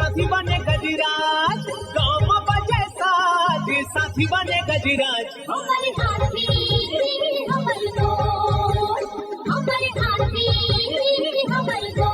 साथी बने गजराज, गाँव में बजे साज, साथी बने गजराज। हमारे हाथी हमारे दोस्त, हमारे हाथी हमारे दोस्त।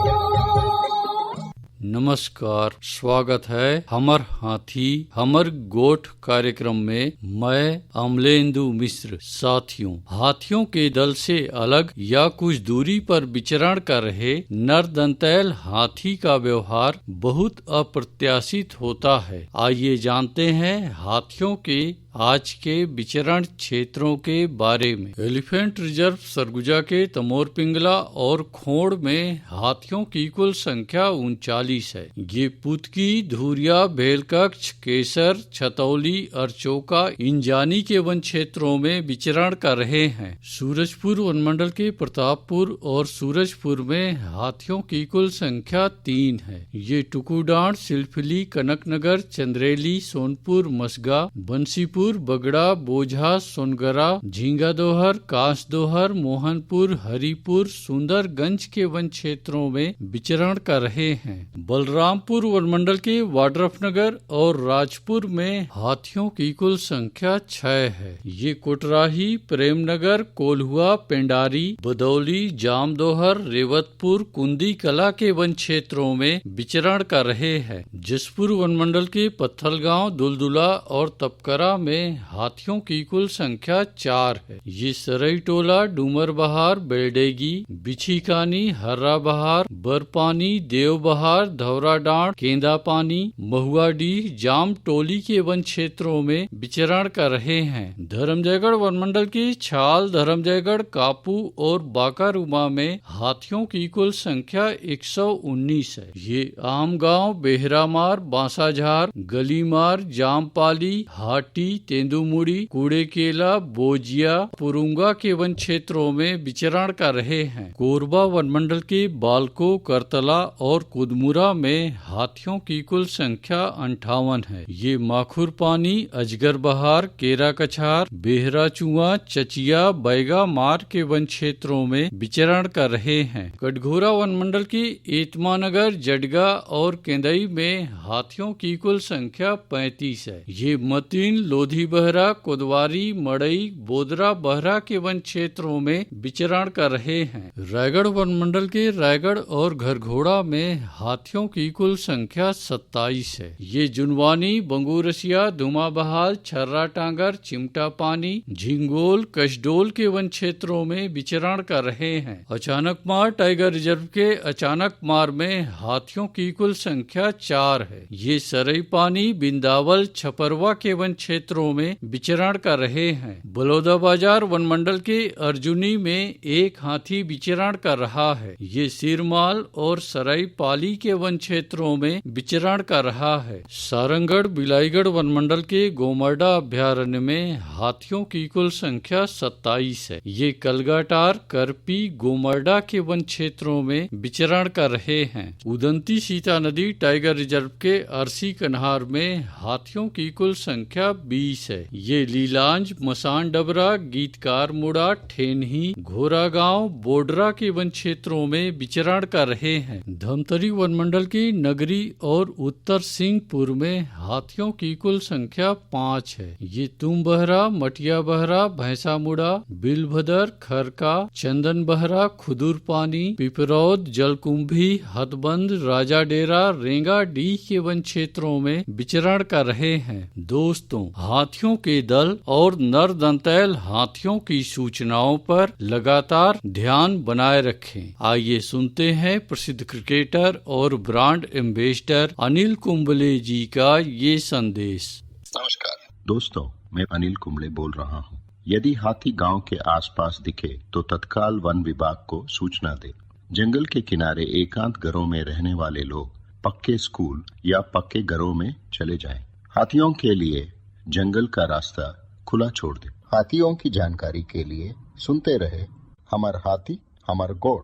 नमस्कार, स्वागत है हमर हाथी हमर गोठ कार्यक्रम में। मैं अमलेंदु मिश्र। साथियों, हाथियों के दल से अलग या कुछ दूरी पर विचरण कर रहे नर दंतैल हाथी का व्यवहार बहुत अप्रत्याशित होता है। आइए जानते हैं हाथियों के आज के विचरण क्षेत्रों के बारे में। एलिफेंट रिजर्व सरगुजा के तमोर पिंगला और खोड़ में हाथियों की कुल संख्या 39 है। ये पुतकी, धुरिया, भेलकक्ष, केसर, छतौली, अरचोका, इंजानी के वन क्षेत्रों में विचरण कर रहे हैं। सूरजपुर वनमंडल के प्रतापपुर और सूरजपुर में हाथियों की कुल संख्या 3 है। ये टुकुडांड, सिलफिली, कनकनगर, चंद्रेली, सोनपुर, मसगा, बंसीपुर, बगड़ा, बोझा, सोनगरा, झींगादोहर, कांसदोहर, मोहनपुर, हरिपुर, सुंदरगंज के वन क्षेत्रों में विचरण कर रहे हैं। बलरामपुर वनमंडल के वाड्रफनगर और राजपुर में हाथियों की कुल संख्या 6 है। ये कोटराही, प्रेमनगर, कोल्हुआ, पेंडारी, बदौली, जामदोहर, रेवतपुर, कुंदी कला के वन क्षेत्रों में विचरण कर रहे हैं। जसपुर वनमंडल के पत्थलगांव, दुलदुला और तपकरा में हाथियों की कुल संख्या 4 है। ये सरईटोला, डूमर बहार, बेलडेगी, बिछीकानी, हर्रा बहार, बरपानी, देव बहार, धौरा डांड, केंदा पानी, महुआडीह, जाम टोली के वन क्षेत्रों में विचरण कर रहे हैं। धर्मजयगढ़ वनमंडल के छाल, धर्मजयगढ़, कापू और बाकारुमा में हाथियों की कुल संख्या 119 है। ये आमगांव, बेहरामार, बांसाझार, गलीमार, जामपाली, हाटी, तेंदुमुड़ी, कूड़ेकेला, बोजिया, पुरुंगा के वन क्षेत्रों में विचरण कर रहे हैं। कोरबा वनमंडल के बालको, करतला और कुदमुरा में हाथियों की कुल संख्या 58 है। ये माखुर पानी, अजगर बहार, केरा कछार, बेहरा चुआ, चचिया, बैगा मार के वन क्षेत्रों में विचरण कर रहे हैं। कटघोरा वनमंडल के एतमानगर, जडगा और केंदई में हाथियों की कुल संख्या 35 है। ये मतीन, लोधी बहरा, कोदवारी, मड़ई, बोदरा बहरा के वन क्षेत्रों में विचरण कर रहे हैं। रायगढ़ वनमंडल के रायगढ़ और घरघोड़ा में हाथियों की कुल संख्या 27 है। ये जुनवानी, बंगूरसिया, धुमाबहाल, छर्रा टांगर, चिमटा पानी, झिंगोल, कशडोल के वन क्षेत्रों में विचरण कर रहे हैं। अचानक मार टाइगर रिजर्व के अचानक मार में हाथियों की कुल संख्या 4 है। ये सरई पानी, बिंदावल, छपरवा के वन क्षेत्रों में विचरण कर रहे हैं। बलौदाबाजार वनमंडल के अर्जुनी में एक हाथी विचरण कर रहा है। ये सिरमाल और सराई पाली के वन क्षेत्रों में विचरण कर रहा है। सारंगढ़ बिलाईगढ़ वनमंडल के गोमर्डा अभ्यारण्य में हाथियों की कुल संख्या 27 है। ये कलगाटार, करपी, गोमर्डा के वन क्षेत्रों में विचरण कर रहे हैं। उदंती सीता नदी टाइगर रिजर्व के अरसी कन्हार में हाथियों की कुल संख्या 20 है। ये लीलांज, मसान डबरा, गीतकार मुड़ा, ठेनही, घोरा गांव, बोडरा के वन क्षेत्रों में विचरण कर रहे हैं। धमतरी वनमंडल की नगरी और उत्तर सिंहपुर में हाथियों की कुल संख्या 5 है। ये तुम बहरा, मटिया बहरा, भैंसा मुड़ा, बिलभदर, खरका, चंदन बहरा, खुदुर पानी, पिपरौद, जलकुंभी, हथबंद, राजा डेरा, रेंगा डी के वन क्षेत्रों में विचरण कर रहे हैं। दोस्तों, हाथियों के दल और नर दंतैल हाथियों की सूचनाओं पर लगातार ध्यान बनाए रखें। आइए सुनते हैं प्रसिद्ध क्रिकेटर और ब्रांड एम्बेसडर अनिल कुंबले जी का ये संदेश। नमस्कार दोस्तों, मैं अनिल कुंबले बोल रहा हूँ। यदि हाथी गांव के आसपास दिखे तो तत्काल वन विभाग को सूचना दे। जंगल के किनारे एकांत घरों में रहने वाले लोग पक्के स्कूल या पक्के घरों में चले जाएं। हाथियों के लिए जंगल का रास्ता खुला छोड़ दे। हाथियों की जानकारी के लिए सुनते रहे हमार हाथी हमार गोठ।